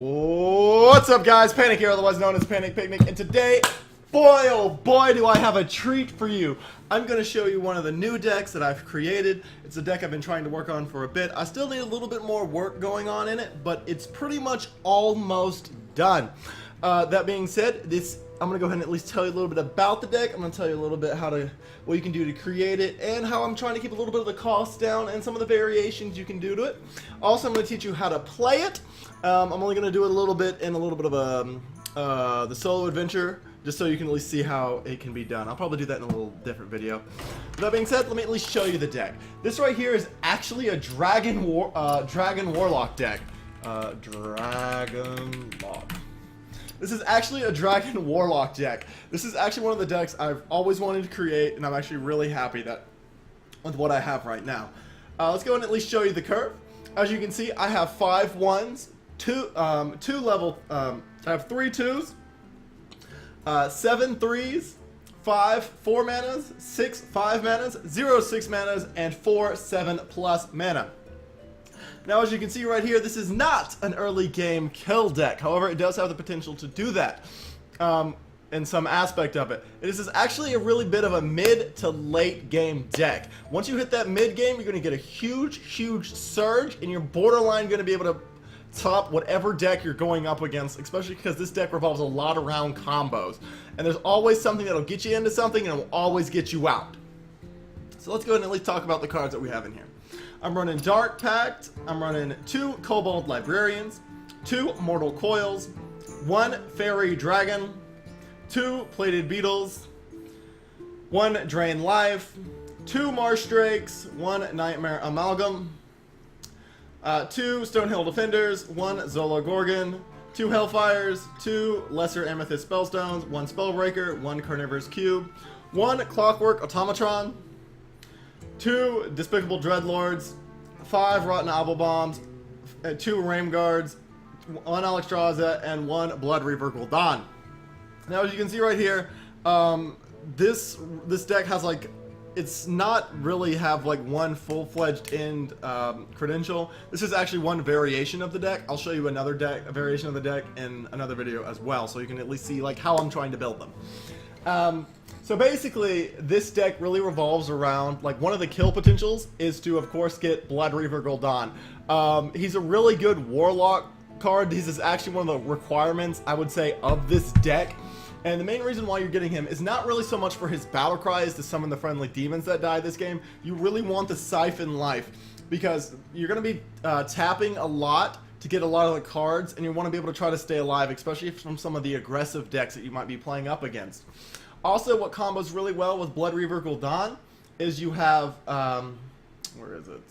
What's up, guys? Panic here, otherwise known as Panic Picnic, and today, boy oh boy do I have a treat for you. I'm going to show you one of the new decks that I've created. It's a deck I've been trying to work on for a bit. I still need a little bit more work going on in it, but it's pretty much almost done. That being said, I'm going to go ahead and at least tell you a little bit about the deck. I'm going to tell you a little bit what you can do to create it, and how I'm trying to keep a little bit of the cost down and some of the variations you can do to it. Also, I'm going to teach you how to play it. I'm only going to do it a little bit in a little bit of the solo adventure, just so you can at least see how it can be done. I'll probably do that in a little different video. With that being said, let me at least show you the deck. This right here is actually a Dragon Warlock deck. Dragon Lock. This is actually a Dragon Warlock deck. This is actually one of the decks I've always wanted to create, and I'm actually really happy with what I have right now. Let's go and at least show you the curve. As you can see, I have 5 1s, I have 3 2s, 7 3s, 5 4 manas, 6 5 manas, 0 6 manas, and 4 7+ mana. Now, as you can see right here, this is not an early game kill deck. However, it does have the potential to do that in some aspect of it. This is actually a really bit of a mid to late game deck. Once you hit that mid game, you're going to get a huge surge, and you're borderline going to be able to top whatever deck you're going up against, especially because this deck revolves a lot around combos. And there's always something that'll get you into something, and it will always get you out. So let's go ahead and at least talk about the cards that we have in here. I'm running Dark Pact, I'm running 2 Kobold Librarians, 2 Mortal Coils, 1 Fairy Dragon, 2 Plated Beetles, 1 Drain Life, 2 Marsh Drakes, 1 Nightmare Amalgam, 2 Stonehill Defenders, 1 Zola Gorgon, 2 Hellfires, 2 Lesser Amethyst Spellstones, 1 Spellbreaker, 1 Carnivorous Cube, 1 Clockwork Automatron, 2 Despicable Dreadlords, 5 Rotten Apple Bombs, 2 Rain Guards, 1 Alexstrasza, and 1 Blood Reaver Gul'dan. Now, as you can see right here, this deck has it's not really have one full-fledged end credential. This is actually one variation of the deck. I'll show you a variation of the deck in another video as well, so you can at least see how I'm trying to build them. So basically, this deck really revolves around, one of the kill potentials is to, of course, get Blood Reaver Gul'dan. He's a really good Warlock card. This is actually one of the requirements, I would say, of this deck. And the main reason why you're getting him is not really so much for his battle cries to summon the friendly demons that die this game. You really want the Siphon Life, because you're going to be tapping a lot to get a lot of the cards, and you want to be able to try to stay alive, especially from some of the aggressive decks that you might be playing up against. Also, what combos really well with Blood Reaver Gul'dan is you have, where is it?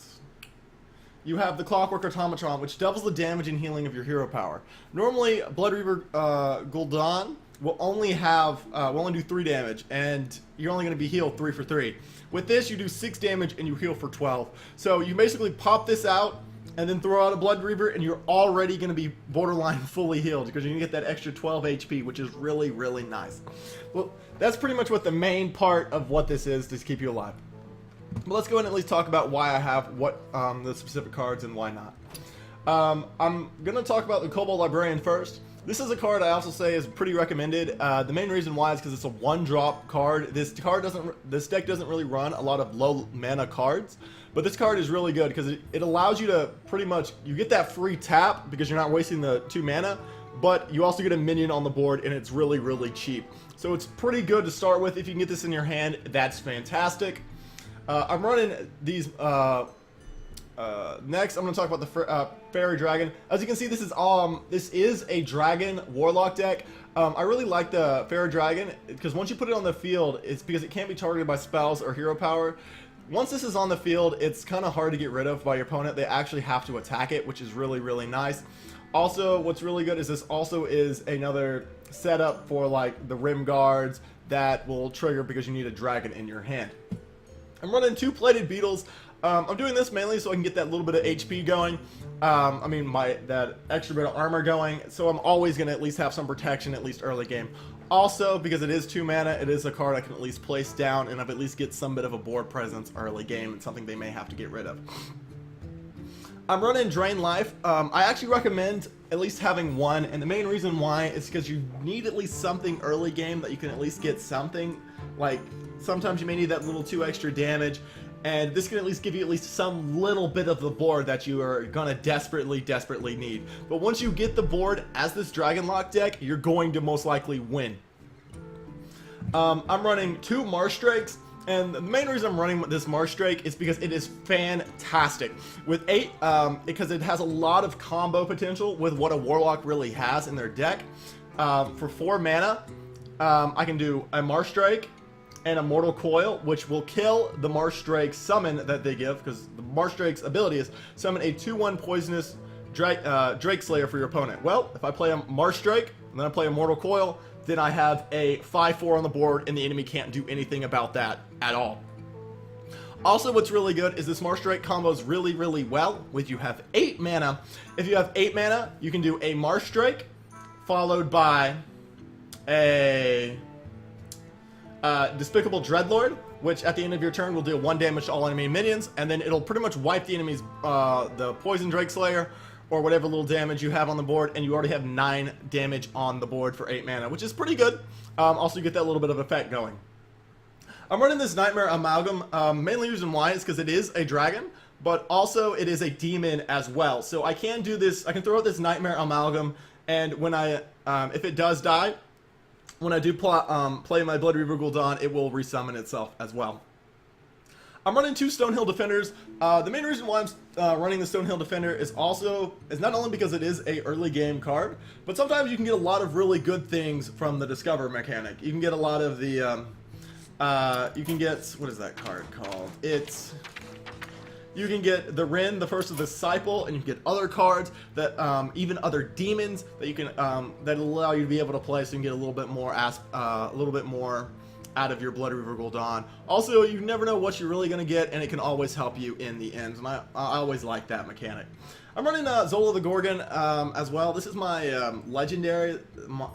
You have the Clockwork Automatron, which doubles the damage and healing of your hero power. Normally, Blood Reaver Gul'dan will only do 3 damage, and you're only going to be healed 3 for 3. With this, you do 6 damage and you heal for 12. So you basically pop this out and then throw out a Blood Reaver, and you're already going to be borderline fully healed, because you're going to get that extra 12 HP, which is really, really nice. Well, that's pretty much what the main part of what this is to keep you alive. But let's go ahead and at least talk about why I have the specific cards and why not. I'm going to talk about the Kobold Librarian first. This is a card I also say is pretty recommended. The main reason why is because it's a 1-drop card. This deck doesn't really run a lot of low mana cards, but this card is really good because it allows you to you get that free tap because you're not wasting the 2 mana, but you also get a minion on the board, and it's really, really cheap. So it's pretty good to start with. If you can get this in your hand, that's fantastic. I'm running these. Next, I'm going to talk about the Fairy Dragon. As you can see, this is a Dragon Warlock deck. I really like the Fairy Dragon because once you put it on the field, it's because it can't be targeted by spells or hero power. Once this is on the field, it's kind of hard to get rid of by your opponent. They actually have to attack it, which is really, really nice. Also, what's really good is this also is another setup for the Rim Guards that will trigger because you need a dragon in your hand. I'm running 2 Plated Beetles. I'm doing this mainly so I can get that little bit of HP going. That extra bit of armor going. So I'm always going to at least have some protection, at least early game. Also, because it is 2 mana, it is a card I can at least place down and at least get some bit of a board presence early game. It's something they may have to get rid of. I'm running Drain Life. I actually recommend at least having one, and the main reason why is because you need at least something early game that you can at least get something. Like, sometimes you may need that little 2 extra damage, and this can at least give you at least some little bit of the board that you are gonna desperately need. But once you get the board as this Dragonlock deck, you're going to most likely win. I'm running 2 Marstrakes, and the main reason I'm running this Marstrake is because it is fantastic. With 8, because it has a lot of combo potential with what a Warlock really has in their deck. For 4 mana, I can do a Marstrake and a Mortal Coil, which will kill the Marstrake summon that they give, because the Marstrake's ability is summon a 2/1 poisonous Drake Slayer for your opponent. Well, if I play a Marstrake, and then I play a Mortal Coil, then I have a 5/4 on the board, and the enemy can't do anything about that at all. Also, what's really good is this Marstrake combos really well with you have 8 mana. If you have 8 mana, you can do a Marstrake, followed by a Despicable Dreadlord, which at the end of your turn will deal 1 damage to all enemy minions, and then it'll pretty much wipe the enemy's the Poison Drake Slayer, or whatever little damage you have on the board, and you already have 9 damage on the board for 8 mana, which is pretty good. Also, you get that little bit of effect going. I'm running this Nightmare Amalgam, mainly reason why is because it is a dragon, but also it is a demon as well. So I can do this, I can throw out this Nightmare Amalgam, and when I, if it does die, when I do play my Blood Reaver Gul'dan, it will resummon itself as well. I'm running 2 Stonehill Defenders. The main reason why I'm running the Stonehill Defender is not only because it is a early game card, but sometimes you can get a lot of really good things from the Discover mechanic. You can get a lot of the, you can get, what is that card called? You can get the Rin, the First of the Disciple, and you can get other cards that, even other demons that you can, that allow you to be able to play, so you can get a little bit more out of your Blood Reaver Gul'dan. Also, you never know what you're really going to get, and it can always help you in the end, and I always like that mechanic. I'm running Zola the Gorgon as well. This is my legendary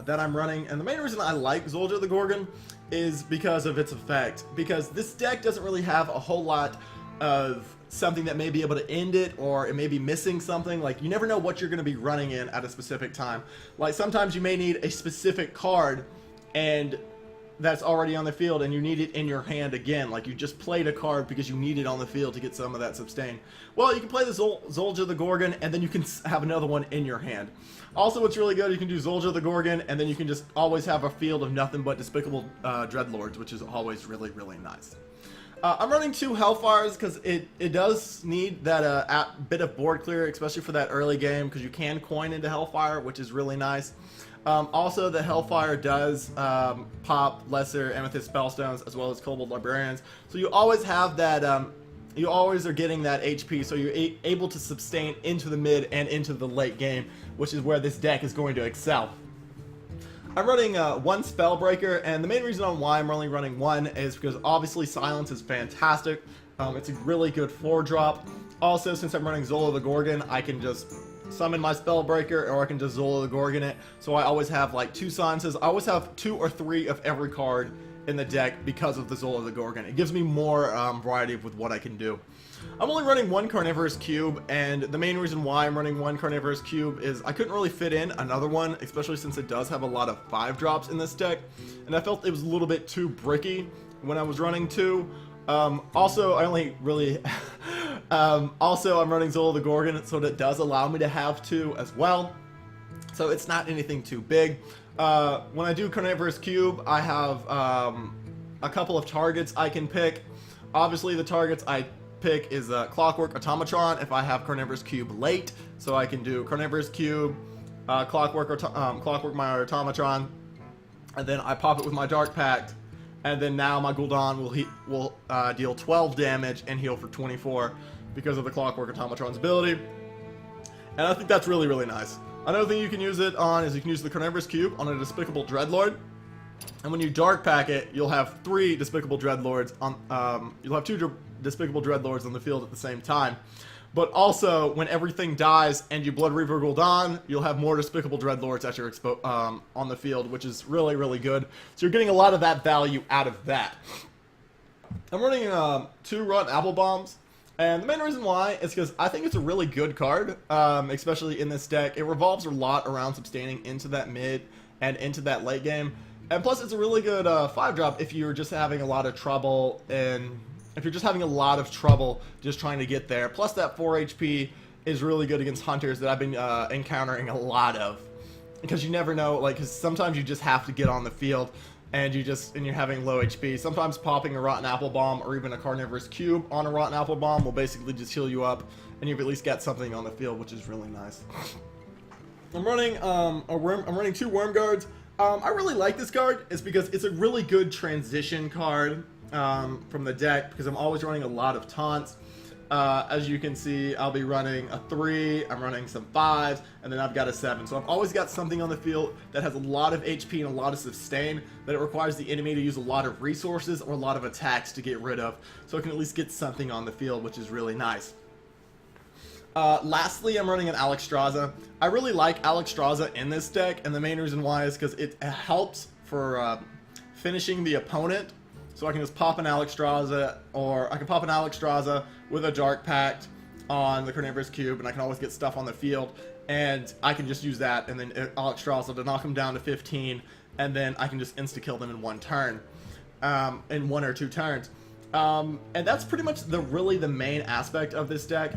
that I'm running, and the main reason I like Zola the Gorgon is because of its effect, because this deck doesn't really have a whole lot of something that may be able to end it, or it may be missing something. Like, you never know what you're going to be running in at a specific time. Like, sometimes you may need a specific card, and that's already on the field, and you need it in your hand again. Like, you just played a card because you need it on the field to get some of that sustain. Well, you can play the Zolja the Gorgon, and then you can have another one in your hand. Also, what's really good, you can do Zolja the Gorgon, and then you can just always have a field of nothing but Despicable Dreadlords, which is always really nice. I'm running 2 Hellfires because it does need that bit of board clear, especially for that early game, because you can coin into Hellfire, which is really nice. Also, the Hellfire does pop lesser Amethyst Spellstones as well as Kobold Librarians, so you always have that. You always are getting that HP, so you're able to sustain into the mid and into the late game, which is where this deck is going to excel. I'm running 1 Spellbreaker, and the main reason on why I'm only running 1 is because obviously Silence is fantastic. It's a really good 4-drop. Also, since I'm running Zola the Gorgon, I can just summon my Spellbreaker, or I can just Zola the Gorgon it. So I always have like 2 Silences. I always have 2 or 3 of every card in the deck because of the Zola the Gorgon. It gives me more variety with what I can do. I'm only running 1 Carnivorous Cube, and the main reason why I'm running 1 Carnivorous Cube is I couldn't really fit in another one, especially since it does have a lot of 5-drops in this deck, and I felt it was a little bit too bricky when I was running 2. Also, I only really... also, I'm running Zola the Gorgon, so that does allow me to have 2 as well, so it's not anything too big. When I do Carnivorous Cube, I have a couple of targets I can pick. Obviously, the targets I pick is Clockwork Automatron if I have Carnivorous Cube late, so I can do Carnivorous Cube, Clockwork my Automatron, and then I pop it with my Dark Pact, and then now my Gul'dan will deal 12 damage and heal for 24 because of the Clockwork Automatron's ability, and I think that's really nice. Another thing you can use it on is you can use the Carnivorous Cube on a Despicable Dreadlord, and when you Dark Pack it, you'll have 3 Despicable Dreadlords on. You'll have 2 Despicable Dreadlords on the field at the same time. But also, when everything dies and you Blood Reaver Gul'dan, you'll have more Despicable Dreadlords at your on the field, which is really good. So you're getting a lot of that value out of that. I'm running 2 Rotten Apple Bombs. And the main reason why is because I think it's a really good card, especially in this deck. It revolves a lot around sustaining into that mid and into that late game. And plus, it's a really good 5-drop if you're just having a lot of trouble just trying to get there. Plus, that 4 HP is really good against hunters that I've been encountering a lot of. Because you never know, like, cause sometimes you just have to get on the field and you're having low HP. Sometimes popping a Rotten Apple Bomb or even a Carnivorous Cube on a Rotten Apple Bomb will basically just heal you up, and you've at least got something on the field, which is really nice. I'm running I'm running 2 Worm Guards. I really like this card. It's because it's a really good transition card from the deck, because I'm always running a lot of taunts. As you can see, I'll be running a 3, I'm running some 5s, and then I've got a 7. So I've always got something on the field that has a lot of HP and a lot of sustain, but it requires the enemy to use a lot of resources or a lot of attacks to get rid of, so I can at least get something on the field, which is really nice. Lastly, I'm running an Alexstrasza. I really like Alexstrasza in this deck, and the main reason why is because it helps for finishing the opponent. So I can just pop an Alexstrasza, or I can pop an Alexstrasza with a Dark Pact on the Carnivorous Cube, and I can always get stuff on the field, and I can just use that, and then Alexstrasza to knock them down to 15, and then I can just insta-kill them in one turn, in 1 or 2 turns. And that's pretty much really the main aspect of this deck.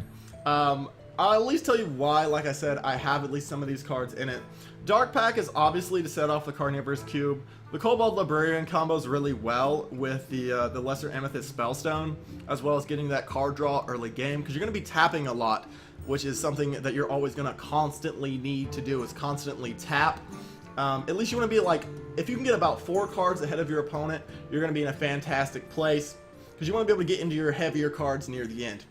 I'll at least tell you why. Like I said, I have at least some of these cards in it. Dark Pack is obviously to set off the Carnivorous Cube. The Kobold Librarian combos really well with the Lesser Amethyst Spellstone, as well as getting that card draw early game, because you're going to be tapping a lot, which is something that you're always going to constantly need to do, is constantly tap. At least you want to be like, if you can get about 4 cards ahead of your opponent, you're going to be in a fantastic place, because you want to be able to get into your heavier cards near the end.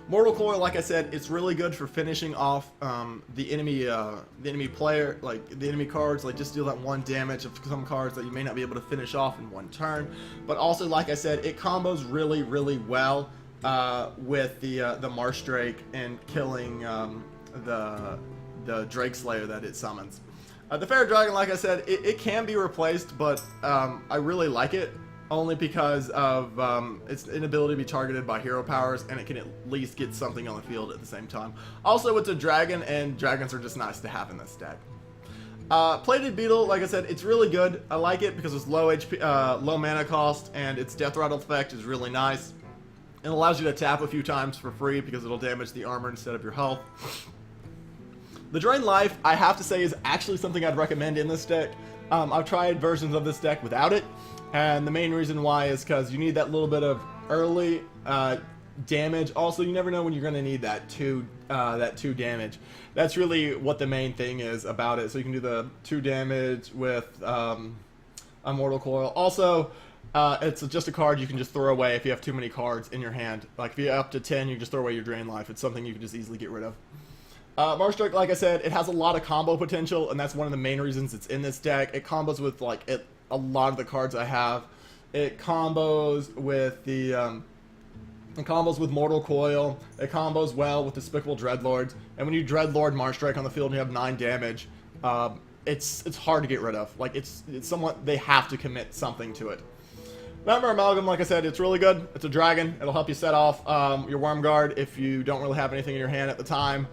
Mortal Coil, like I said, it's really good for finishing off the enemy player, like the enemy cards, like just deal that 1 damage of some cards that you may not be able to finish off in 1 turn. But also, like I said, it combos really, really well with the Marsh Drake and killing the Drake Slayer that it summons. The Fair Dragon, like I said, it can be replaced, but I really like it. Only because of its inability to be targeted by hero powers, and it can at least get something on the field at the same time. Also, it's a dragon, and dragons are just nice to have in this deck. Plated Beetle, like I said, it's really good. I like it because it's low HP, low mana cost, and its Death Rattle effect is really nice. It allows you to tap a few times for free because it'll damage the armor instead of your health. The Drain Life, I have to say, is actually something I'd recommend in this deck. I've tried versions of this deck without it. And the main reason why is because you need that little bit of early damage. Also, you never know when you're going to need that 2 damage. That's really what the main thing is about it. So you can do the 2 damage with a Mortal Coil. Also, it's just a card you can just throw away if you have too many cards in your hand. Like if you're up to 10, you just throw away your Drain Life. It's something you can just easily get rid of. Marsh Drake, like I said, it has a lot of combo potential, and that's one of the main reasons it's in this deck. It combos with a lot of the cards I have. It combos with it combos with Mortal Coil. It combos well with Despicable Dreadlords. And when you Dreadlord Marsh Drake on the field and you have 9 damage, it's hard to get rid of. Like it's somewhat, they have to commit something to it. Nightmare Amalgam, like I said, it's really good. It's a dragon. It'll help you set off your Worm Guard if you don't really have anything in your hand at the time.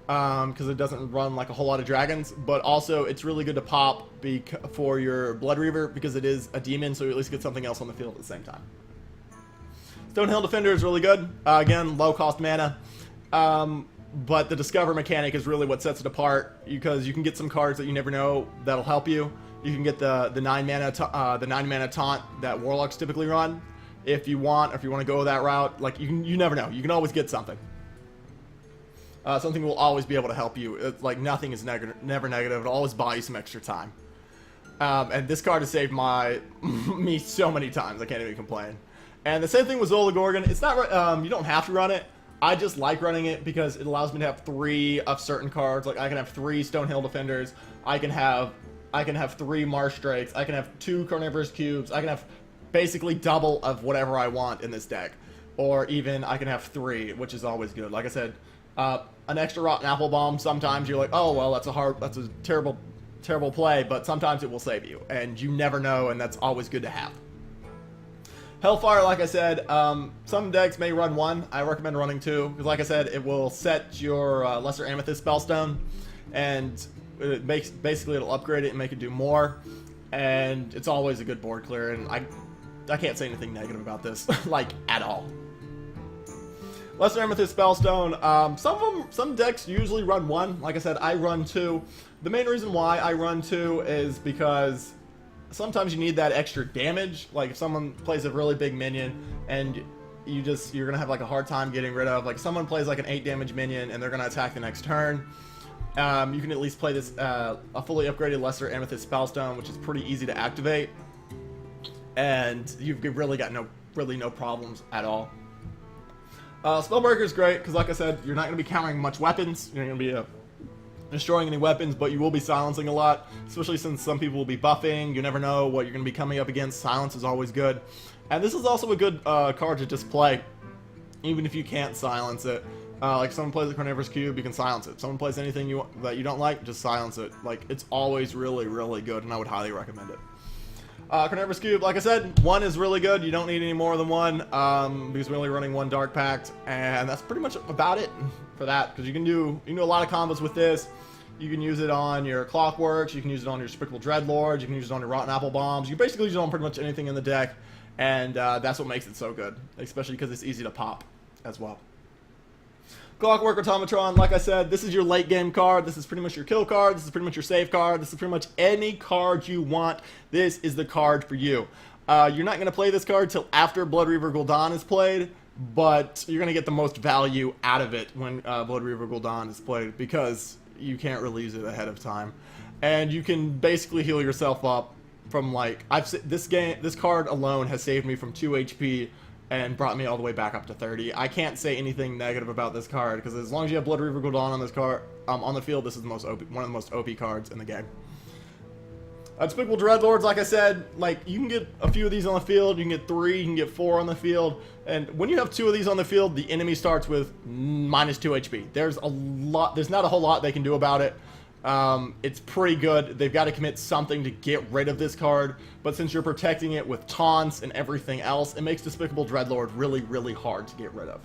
Because it doesn't run like a whole lot of dragons, but also it's really good to pop for your Blood Reaver because it is a demon, so you at least get something else on the field at the same time. Stonehill Defender is really good. Again, low cost mana, but the Discover mechanic is really what sets it apart because you can get some cards that you never know that'll help you. You can get the 9 mana taunt that Warlocks typically run if you want, or if you want to go that route. Like you never know. You can always get something. Something will always be able to help you. It's like nothing is never negative. It'll always buy you some extra time. And this card has saved me so many times. I can't even complain. And the same thing with Zola Gorgon. It's not you don't have to run it. I just like running it because it allows me to have 3 of certain cards. Like I can have 3 Stonehill Defenders. I can have 3 Marsh Drakes. I can have 2 Carnivorous Cubes. I can have basically double of whatever I want in this deck. Or even I can have 3, which is always good. Like I said, an extra Rotten Apple Bomb, sometimes you're like, oh, well, that's a terrible play, but sometimes it will save you, and you never know, and that's always good to have. Hellfire, like I said, some decks may run 1. I recommend running 2, because like I said, it will set your Lesser Amethyst Spellstone, and it makes, basically it'll upgrade it and make it do more, and it's always a good board clear, and I can't say anything negative about this, like, at all. Lesser Amethyst Spellstone, some decks usually run 1. Like I said, I run 2. The main reason why I run 2 is because sometimes you need that extra damage. Like if someone plays a really big minion and you're gonna have like a hard time getting rid of, like someone plays like an 8 damage minion and they're gonna attack the next turn, you can at least play this a fully upgraded Lesser Amethyst Spellstone, which is pretty easy to activate, and you've really got no problems at all. Spellbreaker is great because, like I said, you're not going to be countering much weapons. You're not going to be destroying any weapons, but you will be silencing a lot, especially since some people will be buffing. You never know what you're going to be coming up against. Silence is always good. And this is also a good card to just play, even if you can't silence it. Like if someone plays a Carnivorous Cube, you can silence it. If someone plays anything that you don't like, just silence it. Like, it's always really, really good, and I would highly recommend it. Carnivorous Cube, like I said, 1 is really good. You don't need any more than 1, because we're only running 1 Dark Pact, and that's pretty much about it for that, because you can do a lot of combos with this. You can use it on your Clockworks, you can use it on your Despicable Dreadlords, you can use it on your Rotten Apple Bombs. You can basically use it on pretty much anything in the deck, and that's what makes it so good, especially because it's easy to pop as well. Clockwork Automatron, like I said, this is your late game card. This is pretty much your kill card. This is pretty much your save card. This is pretty much any card you want. This is the card for you. You're not going to play this card till after Blood Reaver Gul'dan is played, but you're going to get the most value out of it when Blood Reaver Gul'dan is played, because you can't really use it ahead of time. And you can basically heal yourself up from, like, this card alone has saved me from 2 HP and brought me all the way back up to 30. I can't say anything negative about this card, because as long as you have Blood Reaver Gul'dan on this card, on the field, this is the most OP, one of the most OP cards in the game. Despicable Dreadlords, like I said, like, you can get a few of these on the field, you can get 3, you can get 4 on the field, and when you have 2 of these on the field, the enemy starts with -2 HP. There's not a whole lot they can do about it. It's pretty good. They've got to commit something to get rid of this card, but since you're protecting it with taunts and everything else, it makes Despicable Dreadlord really, really hard to get rid of.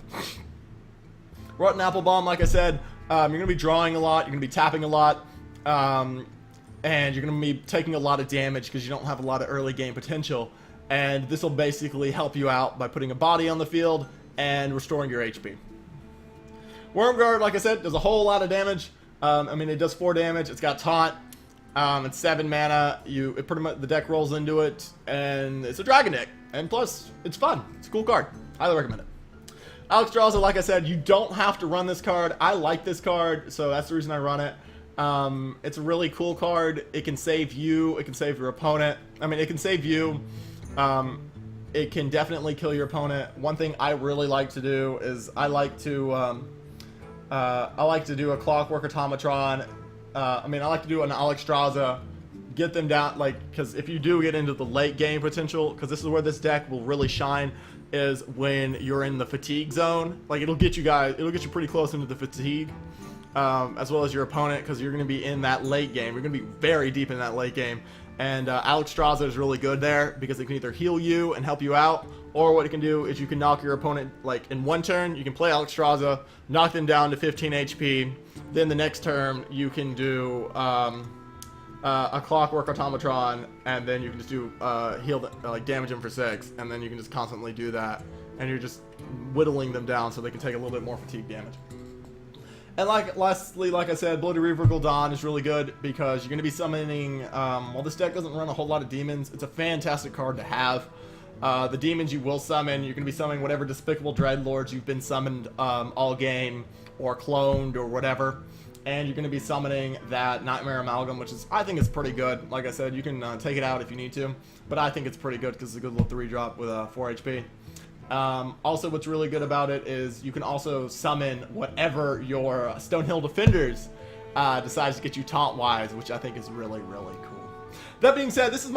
Rotten Apple Bomb, like I said, you're going to be drawing a lot, you're going to be tapping a lot, and you're going to be taking a lot of damage because you don't have a lot of early game potential, and this will basically help you out by putting a body on the field and restoring your HP. Wormguard, like I said, does a whole lot of damage. I mean, it does 4 damage. It's got taunt. It's 7 mana. It pretty much, the deck rolls into it, and it's a dragon deck. And plus, it's fun. It's a cool card. Highly recommend it. Alexstrasza, like I said, you don't have to run this card. I like this card, so that's the reason I run it. It's a really cool card. It can save you. It can save your opponent. I mean, it can save you. It can definitely kill your opponent. One thing I really like to do is I like to do a Clockwork Automatron. I like to do an Alexstrasza. Get them down, like, because if you do get into the late game potential, because this is where this deck will really shine, is when you're in the fatigue zone. Like, it'll get you pretty close into the fatigue, as well as your opponent, because you're going to be in that late game. You're going to be very deep in that late game. And Alexstrasza is really good there, because it can either heal you and help you out, or what it can do is you can knock your opponent, like, in one turn, you can play Alexstrasza, knock them down to 15 HP, then the next turn you can do a Clockwork Automatron, and then you can just do heal them, like, damage them for 6, and then you can just constantly do that, and you're just whittling them down so they can take a little bit more fatigue damage. And lastly, like I said, Bloody Reaver Gul'dan is really good because you're going to be summoning, while this deck doesn't run a whole lot of demons, it's a fantastic card to have. The demons you will summon, you're going to be summoning whatever Despicable Dreadlords you've been summoned all game, or cloned, or whatever. And you're going to be summoning that Nightmare Amalgam, which is, I think it's pretty good. Like I said, you can take it out if you need to, but I think it's pretty good because it's a good little 3-drop with 4 HP. Also, what's really good about it is you can also summon whatever your Stonehill Defenders decides to get you taunt-wise, which I think is really, really cool. That being said, this is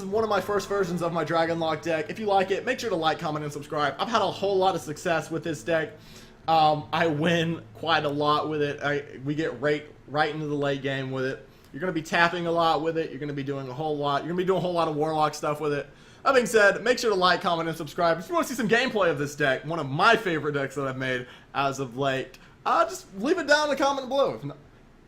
one of my first versions of my Dragonlock deck. If you like it, make sure to like, comment, and subscribe. I've had a whole lot of success with this deck. I win quite a lot with it. We get right into the late game with it. You're going to be tapping a lot with it. You're going to be doing a whole lot. You're going to be doing a whole lot of Warlock stuff with it. That being said, make sure to like, comment, and subscribe. If you want to see some gameplay of this deck, one of my favorite decks that I've made as of late, just leave it down in the comment below.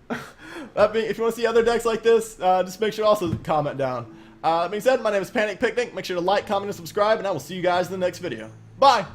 If you want to see other decks like this, just make sure to also comment down. That being said, my name is Panic Picnic. Make sure to like, comment, and subscribe, and I will see you guys in the next video. Bye!